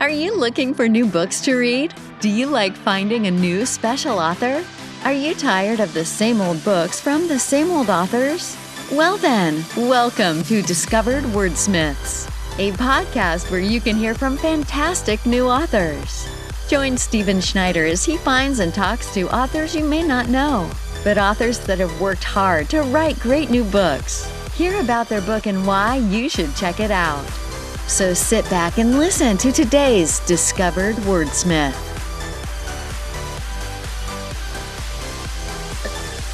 Are you looking for new books to read? Do you like finding a new special author? Are you tired of the same old books from the same old authors? Well then, welcome to Discovered Wordsmiths, a podcast where you can hear from fantastic new authors. Join Stephen Schneider as he finds and talks to authors you may not know, but authors that have worked hard to write great new books. Hear about their book and why you should check it out. So sit back and listen to today's Discovered Wordsmith.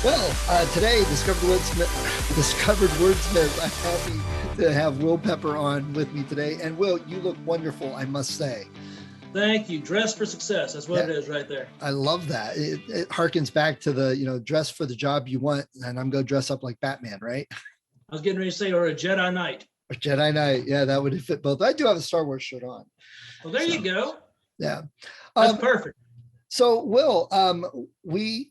Well, today, Discovered Wordsmith, I'm happy to have Will Pepper on with me today. And Will, you look wonderful, I must say. Thank you. Dress for success. That's what it is right there. I love that. It harkens back to the, dress for the job you want. And I'm going to dress up like Batman, right? I was getting ready to say, or a Jedi Knight. Or Jedi Knight. Yeah, that would fit both. I do have a Star Wars shirt on. Well, there you go. Yeah. That's perfect. So, Will, we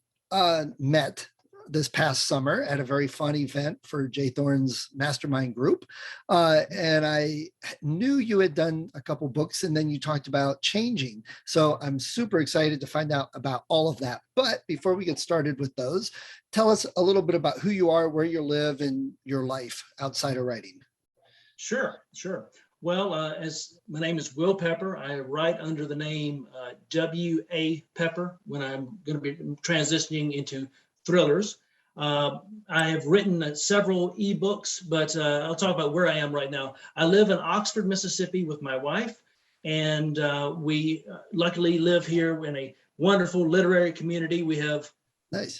met this past summer at a very fun event for Jay Thorne's mastermind group. And I knew you had done a couple books and then you talked about changing. So I'm super excited to find out about all of that. But before we get started with those, tell us a little bit about who you are, where you live, and your life outside of writing. Sure. Well, as my name is Will Pepper, I write under the name W.A. Pepper when I'm going to be transitioning into thrillers. I have written several ebooks, but I'll talk about where I am right now. I live in Oxford, Mississippi with my wife, and we luckily live here in a wonderful literary community. We have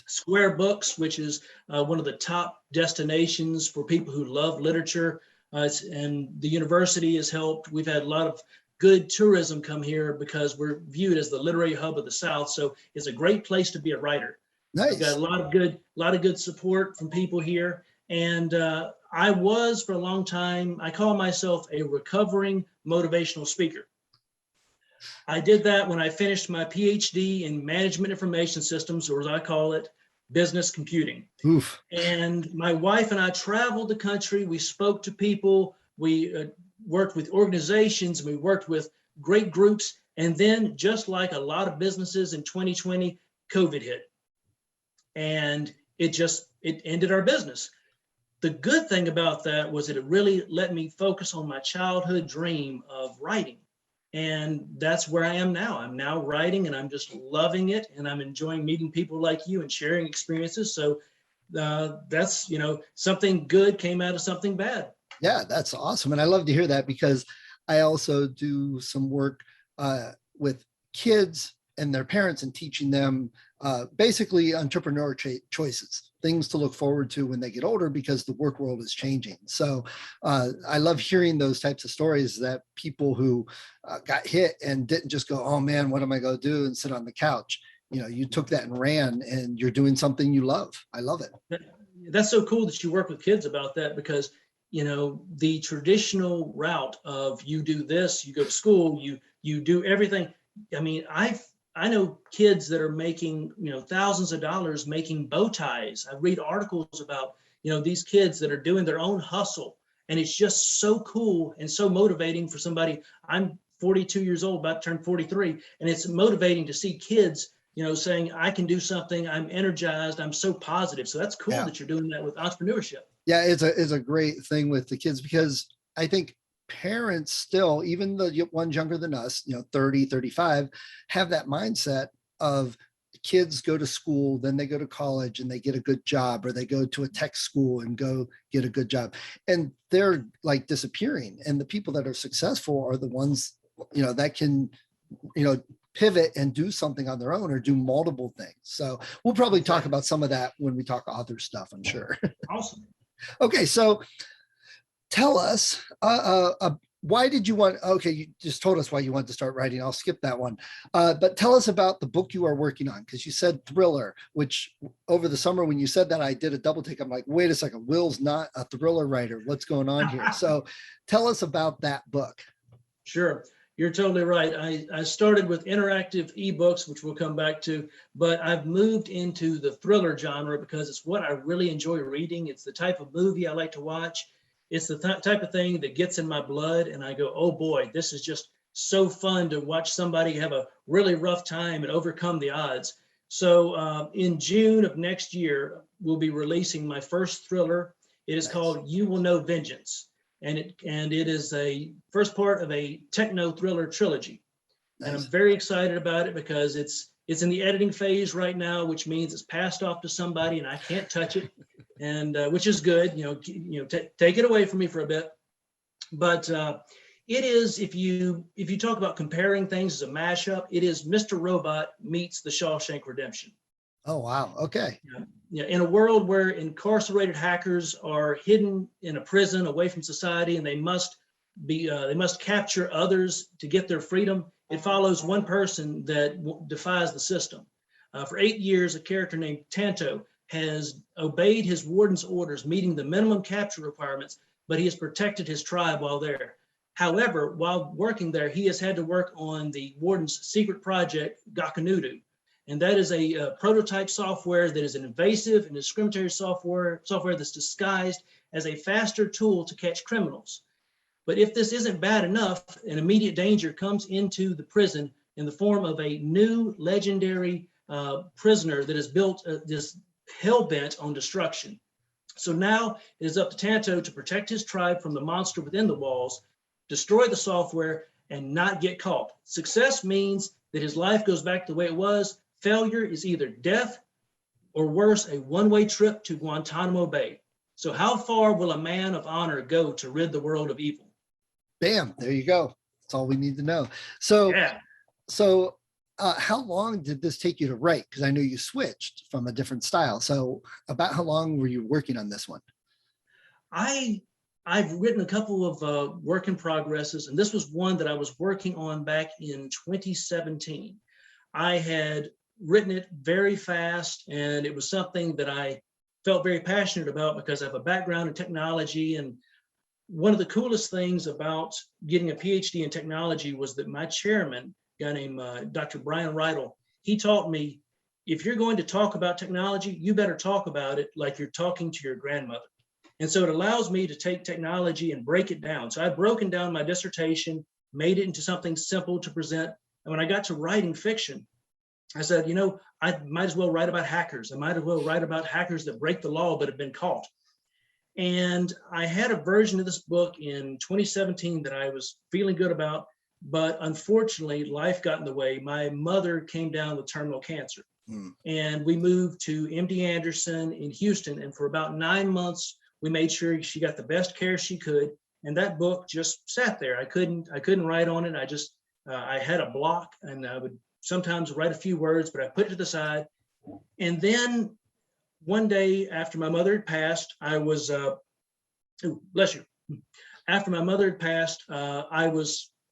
Square Books, which is one of the top destinations for people who love literature. And the university has helped. We've had a lot of good tourism come here because we're viewed as the literary hub of the South. So it's a great place to be a writer. Nice. We've got a lot of good support from people here. And I was for a long time, I call myself a recovering motivational speaker. I did that when I finished my PhD in management information systems, or as I call it, business computing. Oof. And my wife and I traveled the country. We spoke to people. We worked with organizations. We worked with great groups. And then, just like a lot of businesses in 2020, COVID hit. And it ended our business. The good thing about that was that it really let me focus on my childhood dream of writing. And that's where I am now. I'm now writing and I'm just loving it. And I'm enjoying meeting people like you and sharing experiences. So that's, something good came out of something bad. Yeah, that's awesome. And I love to hear that because I also do some work with kids and their parents and teaching them basically entrepreneur choices, things to look forward to when they get older because the work world is changing. So I love hearing those types of stories that people who got hit and didn't just go, oh man, what am I going to do and sit on the couch? You took that and ran and you're doing something you love. I love it. That's so cool that you work with kids about that because, the traditional route of you do this, you go to school, you do everything. I mean, I know kids that are making, thousands of dollars making bow ties. I read articles about, these kids that are doing their own hustle. And it's just so cool and so motivating for somebody. I'm 42 years old, about to turn 43. And it's motivating to see kids, saying, I can do something. I'm energized. I'm so positive. So that's cool that you're doing that with entrepreneurship. Yeah, it's a great thing with the kids because I think parents still, even the ones younger than us, 30, 35, have that mindset of kids go to school, then they go to college and they get a good job, or they go to a tech school and go get a good job. And they're like disappearing. And the people that are successful are the ones, that can, pivot and do something on their own or do multiple things. So we'll probably talk about some of that when we talk author stuff, I'm sure. Awesome. Okay, so tell us, why did you want, you just told us why you wanted to start writing. I'll skip that one. But tell us about the book you are working on, because you said thriller, which over the summer when you said that, I did a double take. I'm like, wait a second, Will's not a thriller writer. What's going on here? So tell us about that book. Sure. You're totally right. I started with interactive ebooks, which we'll come back to, but I've moved into the thriller genre because it's what I really enjoy reading. It's the type of movie I like to watch. It's the type of thing that gets in my blood and I go, oh boy, this is just so fun to watch somebody have a really rough time and overcome the odds. So in June of next year, we'll be releasing my first thriller. It is called You Will Know Vengeance. And it is a first part of a techno thriller trilogy. And I'm very excited about it because it's in the editing phase right now, which means it's passed off to somebody and I can't touch it, and which is good. Take it away from me for a bit. But it is, if you talk about comparing things as a mashup, it is Mr. Robot meets The Shawshank Redemption. Oh wow! Okay. Yeah. In a world where incarcerated hackers are hidden in a prison away from society, and they must capture others to get their freedom. It follows one person that defies the system. For 8 years, a character named Tanto has obeyed his warden's orders, meeting the minimum capture requirements, but he has protected his tribe while there. However, while working there, he has had to work on the warden's secret project, Gakanudu. And that is a prototype software that is an invasive and discriminatory software that's disguised as a faster tool to catch criminals. But if this isn't bad enough, an immediate danger comes into the prison in the form of a new legendary prisoner that is built this hell-bent on destruction. So now it is up to Tanto to protect his tribe from the monster within the walls, destroy the software, and not get caught. Success means that his life goes back to the way it was. Failure is either death or worse, a one-way trip to Guantanamo Bay. So how far will a man of honor go to rid the world of evil? Bam, there you go. That's all we need to know. So, yeah. So how long did this take you to write? Because I know you switched from a different style. So about how long were you working on this one? I've written a couple of work in progresses, and this was one that I was working on back in 2017. I had written it very fast, and it was something that I felt very passionate about because I have a background in technology. And one of the coolest things about getting a PhD in technology was that my chairman, a guy named Dr. Brian Riedel, he taught me, if you're going to talk about technology, you better talk about it like you're talking to your grandmother. And so it allows me to take technology and break it down. So I've broken down my dissertation, made it into something simple to present. And when I got to writing fiction, I said, I might as well write about hackers. I might as well write about hackers that break the law but have been caught. And I had a version of this book in 2017 that I was feeling good about, but unfortunately, life got in the way. My mother came down with terminal cancer, and we moved to MD Anderson in Houston. And for about 9 months, we made sure she got the best care she could. And that book just sat there. I couldn't write on it. I had a block, and I would sometimes write a few words, but I put it to the side. And then one day after my mother had passed, I was, bless you. After my mother had passed, I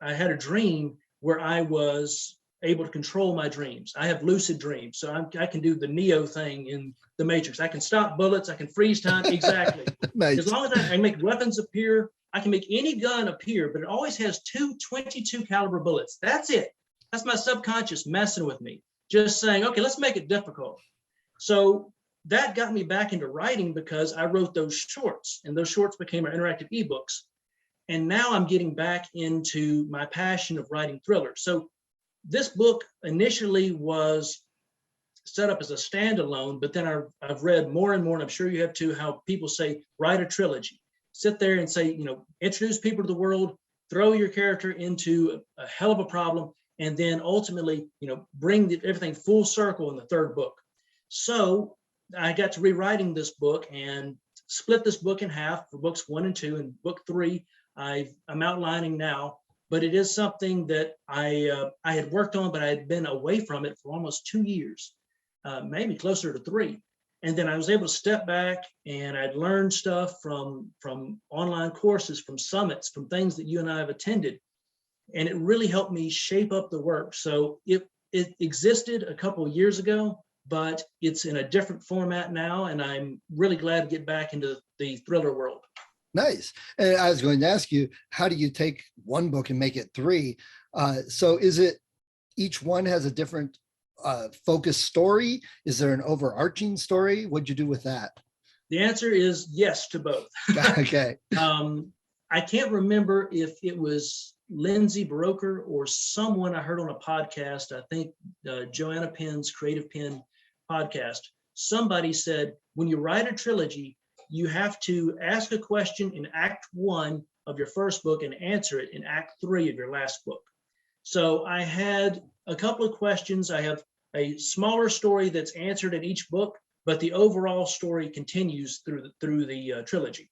had a dream where I was able to control my dreams. I have lucid dreams, so I can do the Neo thing in the Matrix. I can stop bullets, I can freeze time, exactly. Nice. As long as I make weapons appear, I can make any gun appear, but it always has two 22 caliber bullets. That's it. That's my subconscious messing with me, just saying, okay, let's make it difficult. So that got me back into writing because I wrote those shorts, and those shorts became our interactive ebooks. And now I'm getting back into my passion of writing thrillers. So this book initially was set up as a standalone, but then I've read more and more, and I'm sure you have too, how people say, write a trilogy. Sit there and say, introduce people to the world, throw your character into a hell of a problem, and then ultimately, bring everything full circle in the third book. So I got to rewriting this book and split this book in half for books 1 and 2, and book 3 I'm outlining now. But it is something that I had worked on, but I had been away from it for almost 2 years, maybe closer to 3. And then I was able to step back, and I'd learned stuff from online courses, from summits, from things that you and I have attended. And it really helped me shape up the work. So it existed a couple of years ago, but it's in a different format now. And I'm really glad to get back into the thriller world. Nice. And I was going to ask you, how do you take one book and make it 3? So is it each one has a different focused story? Is there an overarching story? What'd you do with that? The answer is yes to both. Okay. I can't remember if it was Lindsay Broker or someone I heard on a podcast, I think Joanna Penn's Creative Pen podcast, somebody said, when you write a trilogy, you have to ask a question in Act 1 of your first book and answer it in Act 3 of your last book. So I had a couple of questions. I have a smaller story that's answered in each book, but the overall story continues through the trilogy.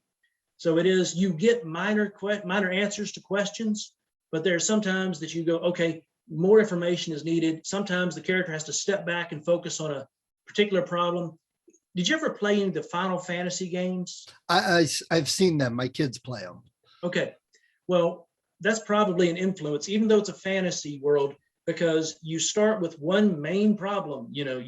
So it is, you get minor answers to questions, but there are sometimes that you go, okay, more information is needed. Sometimes the character has to step back and focus on a particular problem. Did you ever play any of the Final Fantasy games? I've seen them. My kids play them. Okay, well, that's probably an influence, even though it's a fantasy world, because you start with one main problem. You know,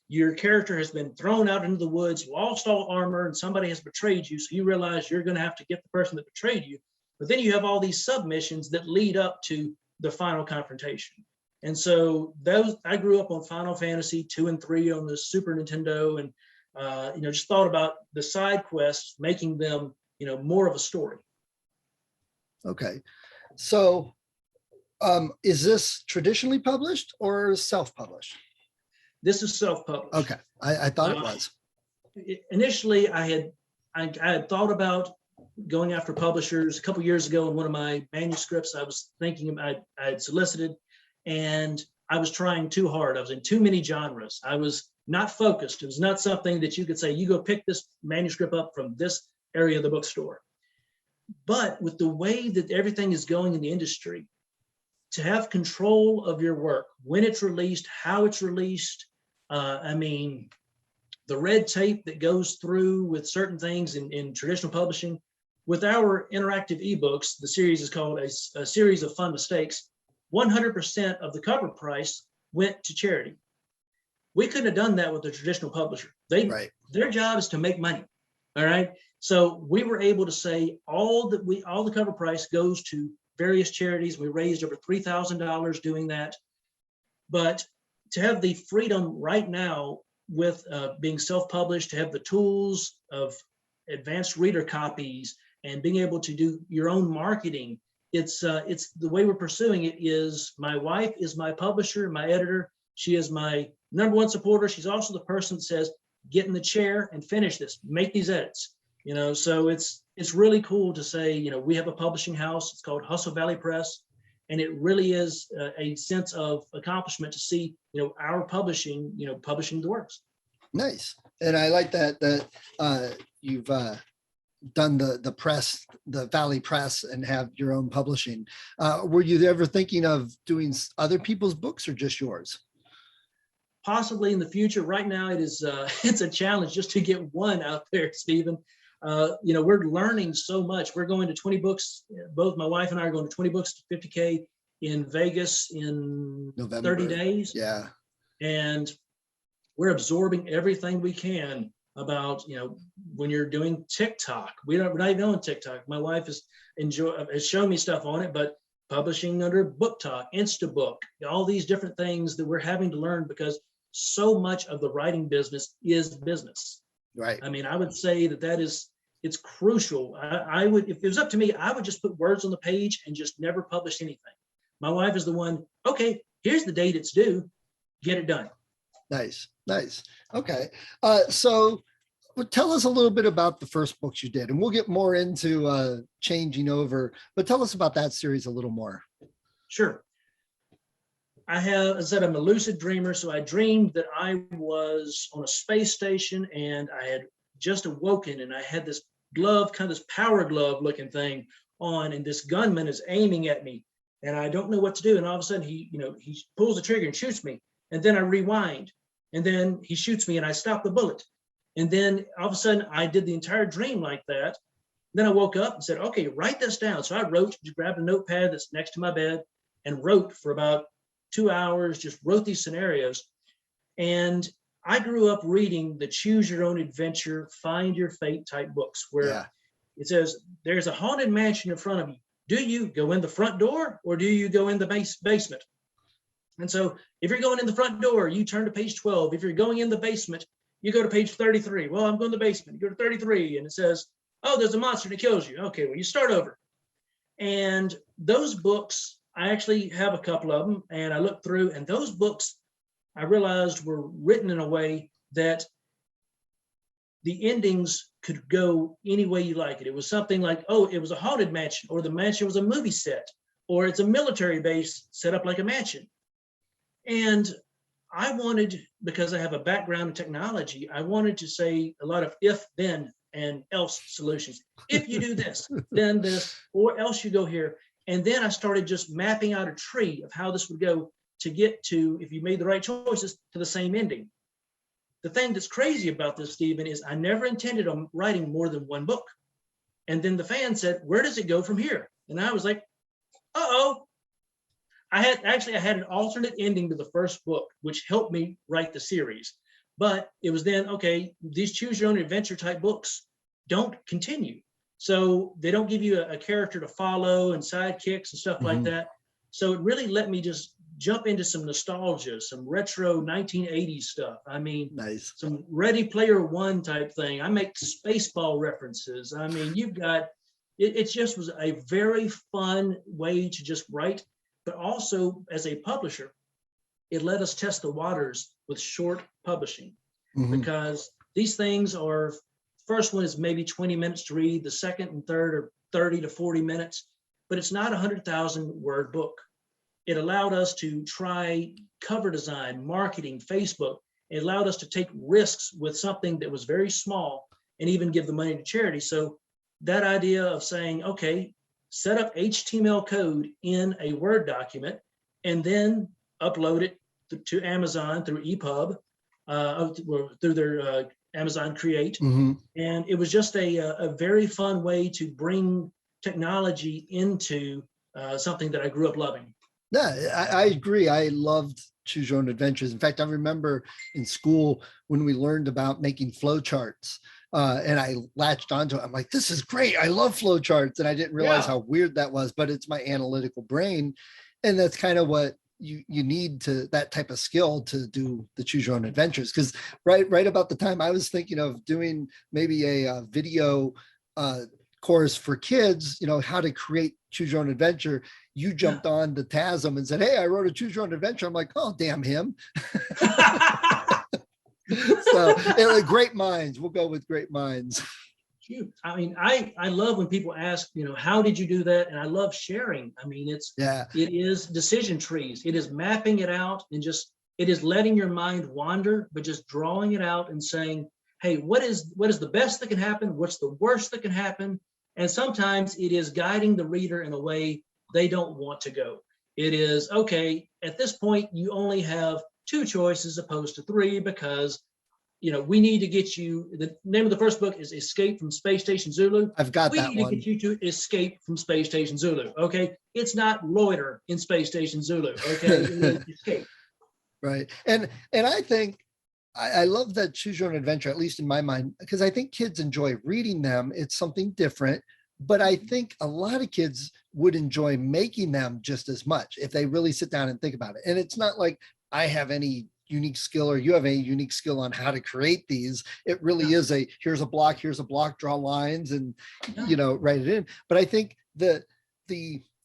your character has been thrown out into the woods, you lost all armor, and somebody has betrayed you. So you realize you're going to have to get the person that betrayed you. But then you have all these submissions that lead up to the final confrontation. And so I grew up on Final Fantasy 2 and 3 on the Super Nintendo, and just thought about the side quests, making them, more of a story. Okay. So is this traditionally published or self-published? This is self-published. Okay. I thought it was. Initially, I had thought about going after publishers a couple years ago. In one of my manuscripts, I was thinking I had solicited, and I was trying too hard. I was in too many genres. I was not focused. It was not something that you could say, you go pick this manuscript up from this area of the bookstore. But with the way that everything is going in the industry, to have control of your work, when it's released, how it's released, the red tape that goes through with certain things in traditional publishing. With our interactive ebooks, the series is called a Series of Fun Mistakes. 100% of the cover price went to charity. We couldn't have done that with a traditional publisher. Their job is to make money. All right. So we were able to say all the cover price goes to various charities. We raised over $3,000 doing that. But to have the freedom right now with being self-published, to have the tools of advanced reader copies and being able to do your own marketing, it's the way we're pursuing it is my wife is my publisher, my editor. She is my #1 supporter. She's also the person that says, get in the chair and finish this, make these edits. So it's really cool to say, we have a publishing house. It's called Hustle Valley Press. And it really is a sense of accomplishment to see, our publishing, publishing the works. Nice. And I like that you've done the press, the Valley Press, and have your own publishing. Were you ever thinking of doing other people's books or just yours? Possibly in the future. Right now, it is it's a challenge just to get one out there, Stephen. We're learning so much. We're going to 20 books. Both my wife and I are going to 20 books to 50K in Vegas in November. 30 days. Yeah. And we're absorbing everything we can about, when you're doing TikTok. We're not even on TikTok. My wife has shown me stuff on it, but publishing under Book Talk, Instabook, all these different things that we're having to learn because so much of the writing business is business. Right. I would say it's crucial. I would, if it was up to me, I would just put words on the page and just never publish anything. My wife is the one, okay, here's the date it's due, get it done. Nice. Okay. So tell us a little bit about the first books you did, and we'll get more into changing over, but tell us about that series a little more. Sure. As I said, I'm a lucid dreamer. So I dreamed that I was on a space station and I had just awoken, and I had this glove, kind of this power glove looking thing on, and this gunman is aiming at me and I don't know what to do. And all of a sudden he pulls the trigger and shoots me. And then I rewind, and then he shoots me and I stop the bullet. And then all of a sudden I did the entire dream like that. Then I woke up and said, okay, write this down. So I grabbed a notepad that's next to my bed and wrote for about 2 hours, just wrote these scenarios. And I grew up reading the choose your own adventure, find your fate type books where it says, there's a haunted mansion in front of you. Do you go in the front door or do you go in the basement? And so if you're going in the front door, you turn to page 12. If you're going in the basement, you go to page 33. Well, I'm going to the basement. You go to 33 and it says, oh, there's a monster that kills you. Okay, well, you start over. And those books, I actually have a couple of them, and I looked through, and those books I realized were written in a way that the endings could go any way you like it. It was something like, oh, it was a haunted mansion, or the mansion was a movie set, or it's a military base set up like a mansion. And I wanted, because I have a background in technology, I wanted to say a lot of if, then, and else solutions. If you do this, then this, or else you go here. And then I started just mapping out a tree of how this would go to get to, if you made the right choices, to the same ending. The thing that's crazy about this, Stephen, is I never intended on writing more than one book. And then the fan said, where does it go from here? And I was like, uh-oh. I had an alternate ending to the first book, which helped me write the series. But it was then, okay, these choose your own adventure type books don't continue. So they don't give you a character to follow and sidekicks and stuff like that. So it really let me just jump into some nostalgia, some retro 1980s stuff. I mean, nice. Some Ready Player One type thing. I make Spaceball references. I mean, you've got, it just was a very fun way to just write. But also, as a publisher, it let us test the waters with short publishing, because these things are, first one is maybe 20 minutes to read, the second and third are 30 to 40 minutes, but it's not a 100,000 word book. It allowed us to try cover design, marketing, Facebook. It allowed us to take risks with something that was very small and even give the money to charity. So that idea of saying, okay, set up HTML code in a Word document and then upload it to Amazon through EPUB, through their Amazon Create. And it was just a very fun way to bring technology into something that I grew up loving. Yeah, I agree. I loved Choose Your Own Adventures. In fact, I remember in school when we learned about making flowcharts. And I latched onto it. I'm like, this is great. I love flowcharts. And I didn't realize how weird that was, but it's my analytical brain. And that's kind of what you need to, that type of skill to do the Choose Your Own Adventures. Because right about the time I was thinking of doing maybe a video course for kids, how to create Choose Your Own Adventure, you jumped on the TASM and said, hey, I wrote a Choose Your Own Adventure. I'm like, oh, damn him. So great minds. We'll go with great minds. I mean, I love when people ask, how did you do that? And I love sharing. I mean, it is decision trees. It is mapping it out and it is letting your mind wander, but just drawing it out and saying, hey, what is the best that can happen? What's the worst that can happen? And sometimes it is guiding the reader in a way they don't want to go. It is, okay, at this point, you only have 2 choices opposed to 3 because, we need to get you, the name of the first book is Escape from Space Station Zulu. I've got that one. We need to get you to escape from Space Station Zulu, okay? It's not loiter in Space Station Zulu, okay? Escape. Right. And I think, I love that Choose Your Own Adventure, at least in my mind, because I think kids enjoy reading them. It's something different, but I think a lot of kids would enjoy making them just as much if they really sit down and think about it. And it's not like I have any unique skill or you have any unique skill on how to create these. It really is here's a block, draw lines and, write it in. But I think the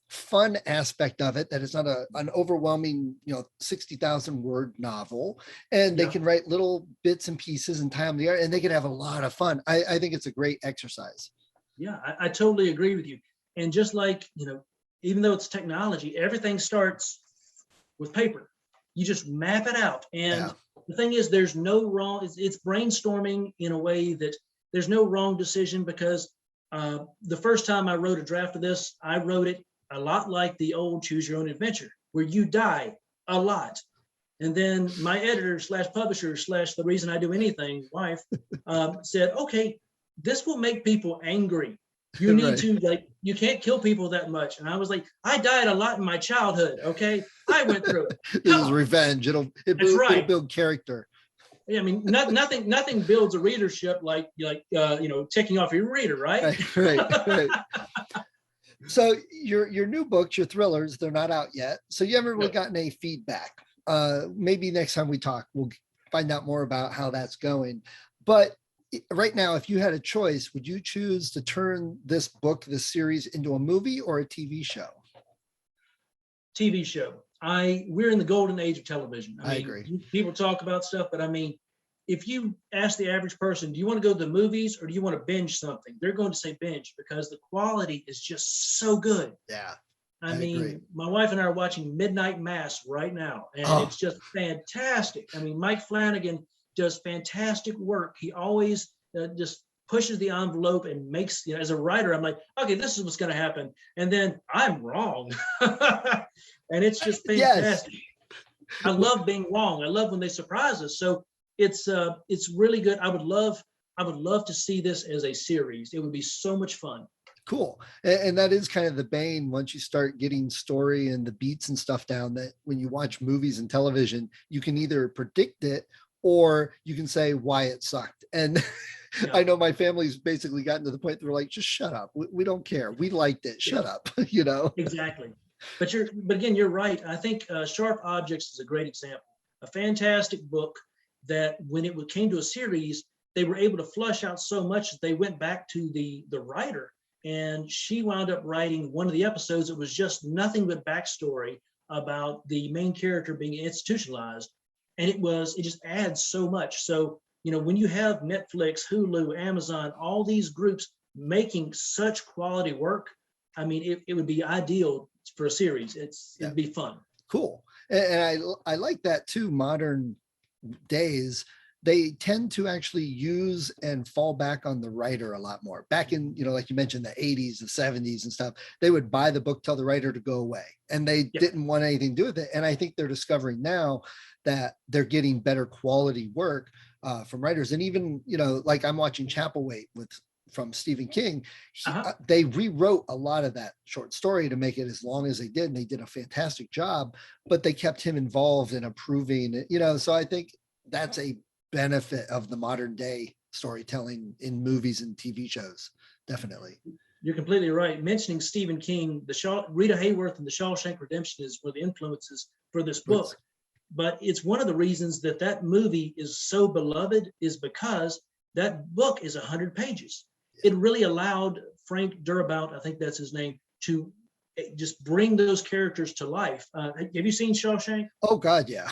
fun aspect of it, that it's not an overwhelming 60,000 word novel, and they can write little bits and pieces and tie them together, and they can have a lot of fun. I think it's a great exercise. Yeah, I totally agree with you. And just like, even though it's technology, everything starts with paper. You just map it out. And the thing is, there's no wrong, it's brainstorming in a way that there's no wrong decision, because the first time I wrote a draft of this, I wrote it a lot like the old Choose Your Own Adventure, where you die a lot. And then my editor / publisher / the reason I do anything, wife, said, okay, this will make people angry. You need to, you can't kill people that much. And I was like, I died a lot in my childhood, okay? I went through it. This is revenge. It'll build character. Yeah, I mean, nothing builds a readership like ticking off your reader, right? Right. So your new books, your thrillers, they're not out yet. So you haven't really gotten any feedback. Maybe next time we talk, we'll find out more about how that's going. But right now, if you had a choice, would you choose to turn this book, this series, into a movie or a TV show? TV show. We're in the golden age of television. I agree. People talk about stuff, but I mean, if you ask the average person, do you want to go to the movies or do you want to binge something? They're going to say binge because the quality is just so good. Yeah. I mean, my wife and I are watching Midnight Mass right now, and it's just fantastic. I mean, Mike Flanagan does fantastic work. He always just pushes the envelope and makes, as a writer, I'm like, okay, this is what's going to happen. And then I'm wrong. And it's just fantastic. Yes. I love being wrong. I love when they surprise us. So it's really good. I would love to see this as a series. It would be so much fun. Cool. And that is kind of the bane once you start getting story and the beats and stuff down, that when you watch movies and television, you can either predict it or you can say why it sucked. And yeah. I know my family's basically gotten to the point that we're like, just shut up. We don't care. We liked it. Shut up. Exactly. But again, you're right. I think Sharp Objects is a great example. A fantastic book that when it came to a series, they were able to flush out so much that they went back to the writer, and she wound up writing one of the episodes. It was just nothing but backstory about the main character being institutionalized. And it just adds so much. So, when you have Netflix, Hulu, Amazon, all these groups making such quality work, I mean, it would be ideal for a series. It'd be fun. Cool. And I like that too. Modern days, they tend to actually use and fall back on the writer a lot more. Back in, like you mentioned, the 80s, the 70s and stuff, they would buy the book, tell the writer to go away, and they didn't want anything to do with it. And I think they're discovering now that they're getting better quality work from writers. And even, like I'm watching Chapelwaite from Stephen King. They rewrote a lot of that short story to make it as long as they did, and they did a fantastic job, but they kept him involved in approving, so I think that's a benefit of the modern day storytelling in movies and TV shows. Definitely. You're completely right. Mentioning Stephen King, Rita Hayworth and The Shawshank Redemption is one of the influences for this book. But it's one of the reasons that movie is so beloved is because that book is 100 pages. It really allowed Frank Darabont, I think that's his name, to just bring those characters to life. Have you seen Shawshank? Oh God, yeah.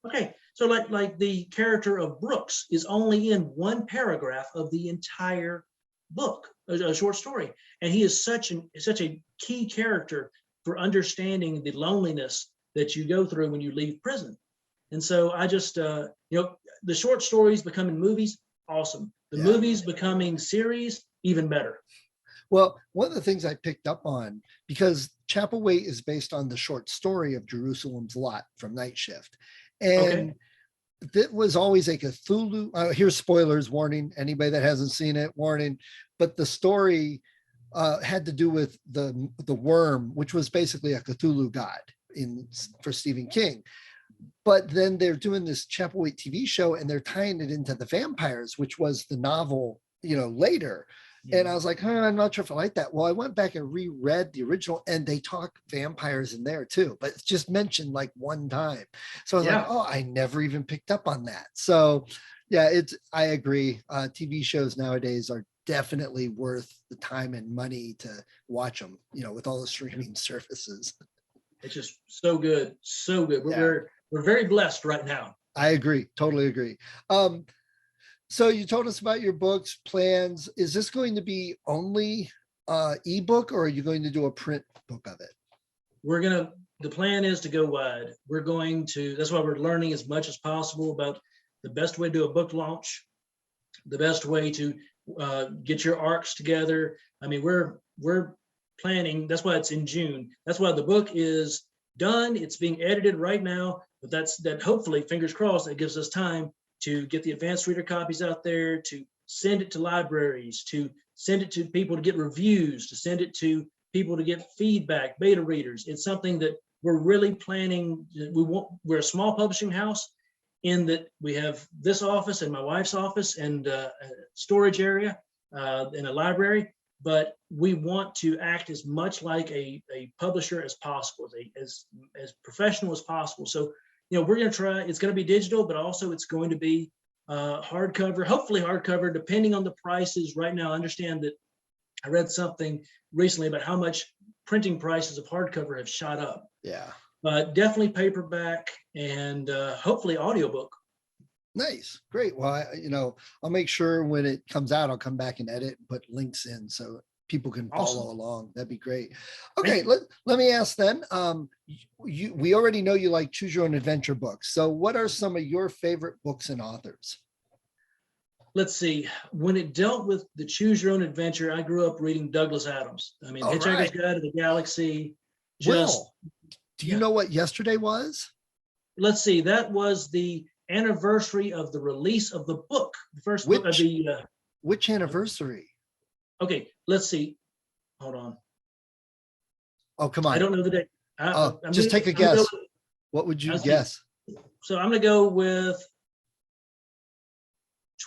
Okay, so like the character of Brooks is only in one paragraph of the entire book, a short story, and he is such a key character for understanding the loneliness that you go through when you leave prison. And so I just, the short stories becoming movies, awesome. The movies becoming series, even better. Well, one of the things I picked up on, because Chapelwaite is based on the short story of Jerusalem's Lot from Night Shift. And that was always a Cthulhu. Here's spoilers, warning, anybody that hasn't seen it, warning. But the story had to do with the worm, which was basically a Cthulhu god for Stephen King. But then they're doing this Chapelwaite TV show, and they're tying it into the vampires, which was the novel, later. And I was like, I'm not sure if I like that. Well, I went back and reread the original, and they talk vampires in there too, but it's just mentioned like one time. So I was like, I never even picked up on that. So I agree. TV shows nowadays are definitely worth the time and money to watch them, with all the streaming services. It's just so good. So good. We're very blessed right now. I agree. Totally agree. So you told us about your books, plans. Is this going to be only ebook, or are you going to do a print book of it? The plan is to go wide. That's why we're learning as much as possible about the best way to do a book launch, the best way to get your arcs together. I mean, we're planning. That's why it's in June. That's why the book is done. It's being edited right now, but that hopefully, fingers crossed, that gives us time to get the advanced reader copies out there, to send it to libraries, to send it to people to get reviews, to send it to people to get feedback, beta readers. It's something that we're really planning. We're a small publishing house in that we have this office and my wife's office and a storage area and a library, but we want to act as much like a publisher as possible, as professional as possible. So we're going to try, it's going to be digital, but also it's going to be hardcover, hopefully hardcover, depending on the prices. Right now, I understand that I read something recently about how much printing prices of hardcover have shot up. Yeah. But definitely paperback and hopefully audiobook. Nice. Great. Well, I'll make sure when it comes out, I'll come back and edit and put links in so people can follow along. That'd be great. Okay. Let me ask then, we already know you like choose your own adventure books. So what are some of your favorite books and authors? Let's see. When it dealt with the choose your own adventure, I grew up reading Douglas Adams. I mean, Hitchhiker's Guide to the Galaxy. Do you know what yesterday was? Let's see. That was the anniversary of the release of the book. The first book of the. Which anniversary? Okay, let's see. Hold on. Oh, come on. I don't know the date. Just take a guess. What would you guess? So I'm going to go with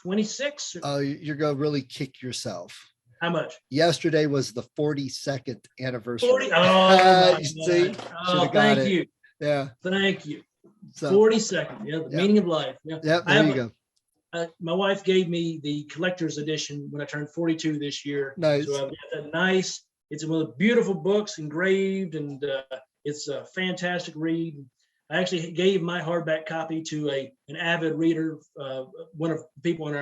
26. Oh, you're going to really kick yourself. How much? Yesterday was the 42nd anniversary. 40. Oh, see? Thank you. Yeah. Thank you. So, 42nd. Yeah, the meaning of life. Yeah. There you go. My wife gave me the collector's edition when I turned 42 this year. Nice. So I've got that nice. It's one of the beautiful books, engraved, and it's a fantastic read. I actually gave my hardback copy to an avid reader, one of the people on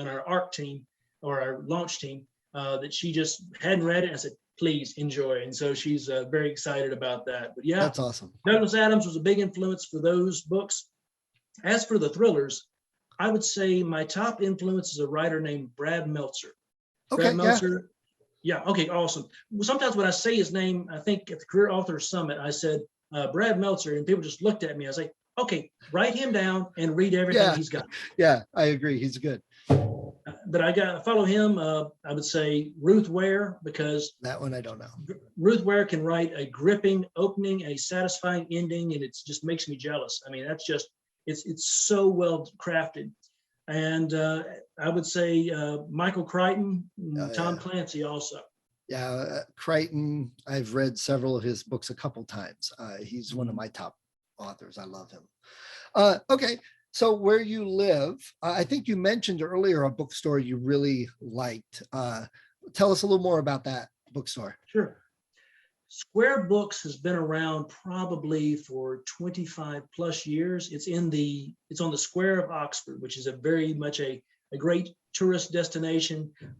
our ARC team or our launch team, that she just hadn't read it. I said, please enjoy. And so she's very excited about that. But yeah, that's awesome. Douglas Adams was a big influence for those books. As for the thrillers, I would say my top influence is a writer named Brad Meltzer. Okay, Brad Meltzer. Yeah. Okay. Awesome. Well, sometimes when I say his name, I think at the Career Author Summit, I said Brad Meltzer, and people just looked at me. I was like, okay, write him down and read everything he's got. Yeah, I agree. He's good. But I follow him. I would say Ruth Ware, because that one I don't know. Ruth Ware can write a gripping opening, a satisfying ending, and it just makes me jealous. I mean, that's just it's so well crafted. And I would say Michael Crichton, Tom Clancy also. Yeah, Crichton, I've read several of his books a couple times. He's one of my top authors. I love him. Okay, so where you live, I think you mentioned earlier a bookstore you really liked. Tell us a little more about that bookstore. Sure. Square Books has been around probably for 25 plus years. It's on the Square of Oxford, which is very much a great tourist destination. We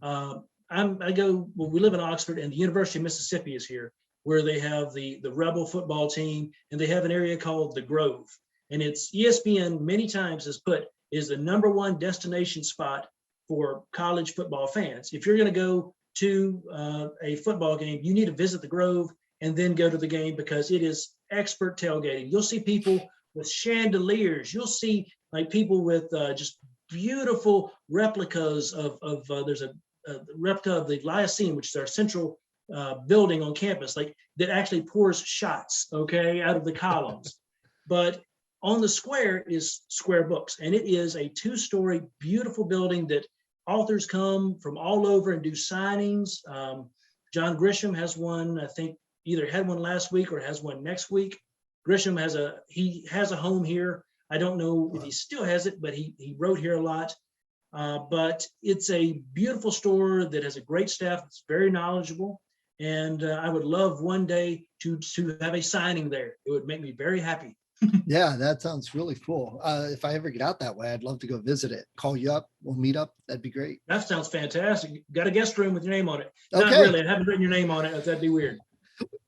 live in Oxford, and the University of Mississippi is here, where they have the Rebel football team, and they have an area called the Grove. And it's ESPN many times has put is the #1 destination spot for college football fans. If you're going to go to a football game, you need to visit the Grove and then go to the game, because it is expert tailgating. You'll see people with chandeliers. You'll see like people with just beautiful replicas of there's a replica of the Lyceum, which is our central building on campus, like that actually pours shots, out of the columns. But on the square is Square Books, and it is a 2-story beautiful building that authors come from all over and do signings. John Grisham has one, I think either had one last week or has one next week. Grisham has a home here. I don't know if he still has it, but he wrote here a lot. But it's a beautiful store that has a great staff. It's very knowledgeable. And I would love one day to have a signing there. It would make me very happy. Yeah, that sounds really cool. If I ever get out that way, I'd love to go visit it. Call you up. We'll meet up. That'd be great. That sounds fantastic. Got a guest room with your name on it. Okay. Not really. I haven't written your name on it. That'd be weird.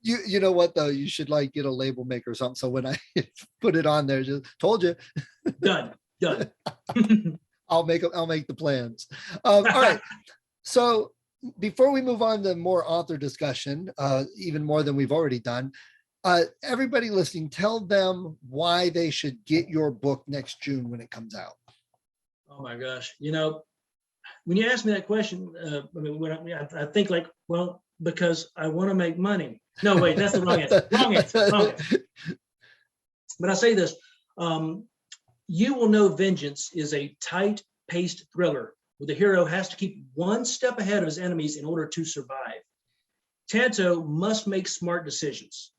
You know what though? You should get a label maker or something. So when I put it on there, just told you. Done. I'll make the plans. All right. So before we move on to more author discussion, even more than we've already done, everybody listening, tell them why they should get your book next June when it comes out. Oh my gosh. When you ask me that question, I think like, well, because I want to make money. No, wait, that's the wrong answer. Wrong answer. But I say this, You Will Know Vengeance is a tight-paced thriller where the hero has to keep one step ahead of his enemies in order to survive. Tanto must make smart decisions,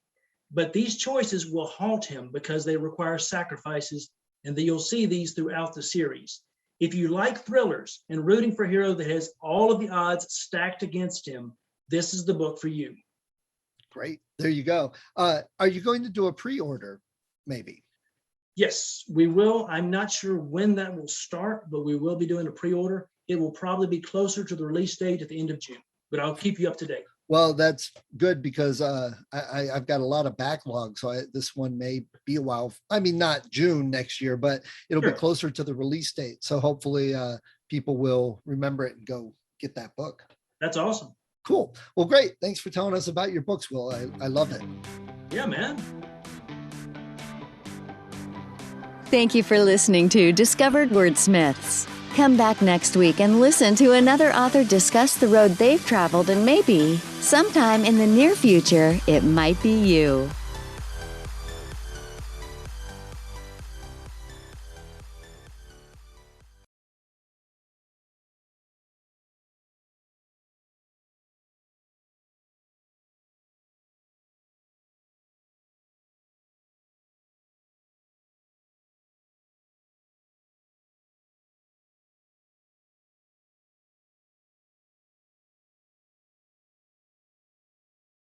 but these choices will haunt him because they require sacrifices, and you'll see these throughout the series. If you like thrillers and rooting for a hero that has all of the odds stacked against him, this is the book for you. Great. There you go. Are you going to do a pre-order maybe? Yes, we will. I'm not sure when that will start, but we will be doing a pre-order. It will probably be closer to the release date at the end of June, but I'll keep you up to date. Well, that's good because I've got a lot of backlog. So this one may be a while. I mean, not June next year, but it'll be closer to the release date. So hopefully people will remember it and go get that book. That's awesome. Cool. Well, great. Thanks for telling us about your books, Will. I love it. Yeah, man. Thank you for listening to Discovered Wordsmiths. Come back next week and listen to another author discuss the road they've traveled, and maybe, sometime in the near future, it might be you.